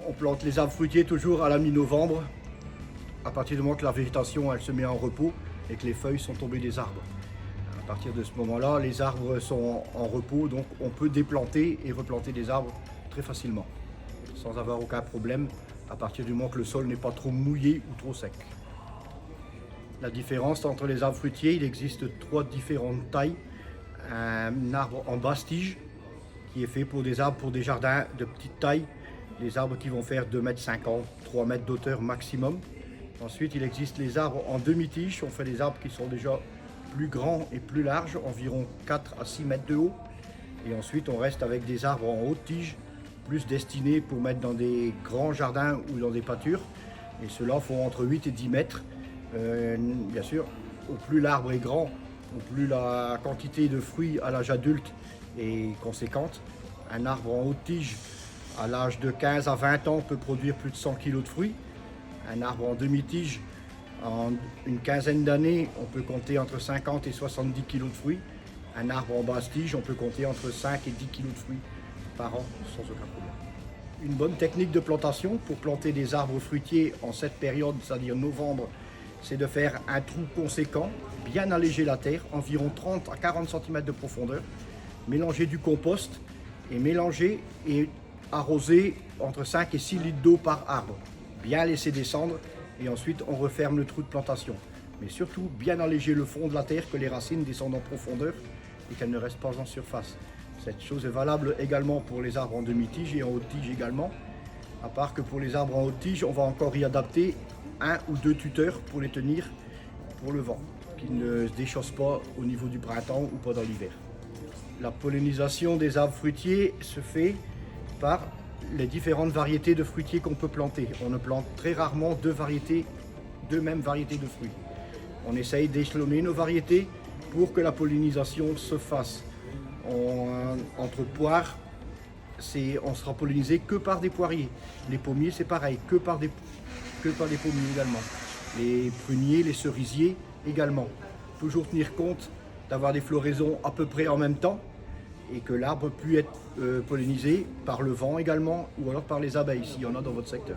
On plante les arbres fruitiers toujours à la mi-novembre, à partir du moment que la végétation elle se met en repos et que les feuilles sont tombées des arbres. À partir de ce moment-là, les arbres sont en repos, donc on peut déplanter et replanter des arbres très facilement, sans avoir aucun problème, à partir du moment que le sol n'est pas trop mouillé ou trop sec. La différence entre les arbres fruitiers, il existe 3 différentes tailles. Un arbre en basse tige, qui est fait pour des arbres, pour des jardins de petite taille, les arbres qui vont faire 2,50 m, 3 mètres d'auteur maximum. Ensuite, il existe les arbres en demi-tige, on fait des arbres qui sont déjà plus grands et plus larges, environ 4 à 6 mètres de haut. Et ensuite, on reste avec des arbres en haute tige, plus destinés pour mettre dans des grands jardins ou dans des pâtures. Et ceux-là font entre 8 et 10 mètres. Bien sûr, au plus l'arbre est grand, au plus la quantité de fruits à l'âge adulte est conséquente. Un arbre en haute tige, à l'âge de 15 à 20 ans, peut produire plus de 100 kg de fruits. Un arbre en demi-tige, en une quinzaine d'années, on peut compter entre 50 et 70 kg de fruits. Un arbre en basse tige, on peut compter entre 5 et 10 kg de fruits par an sans aucun problème. Une bonne technique de plantation pour planter des arbres fruitiers en cette période, c'est-à-dire novembre, c'est de faire un trou conséquent, bien alléger la terre, environ 30 à 40 cm de profondeur, mélanger du compost et mélanger et arroser entre 5 et 6 litres d'eau par arbre. Bien laisser descendre et ensuite on referme le trou de plantation. Mais surtout bien alléger le fond de la terre, que les racines descendent en profondeur et qu'elles ne restent pas en surface. Cette chose est valable également pour les arbres en demi-tige et en haute tige également. À part que pour les arbres en haute tige, on va encore y adapter 1 ou 2 tuteurs pour les tenir pour le vent, qui ne se déchaussent pas au niveau du printemps ou pendant l'hiver. La pollinisation des arbres fruitiers se fait par les différentes variétés de fruitiers qu'on peut planter. On ne plante très rarement deux mêmes variétés de fruits. On essaye d'échelonner nos variétés pour que la pollinisation se fasse. Entre poires, on sera pollinisé que par des poiriers. Les pommiers, c'est pareil, que par des pommiers également. Les pruniers, les cerisiers également. Toujours tenir compte d'avoir des floraisons à peu près en même temps et que l'arbre puisse être pollinisé par le vent également ou alors par les abeilles s'il y en a dans votre secteur.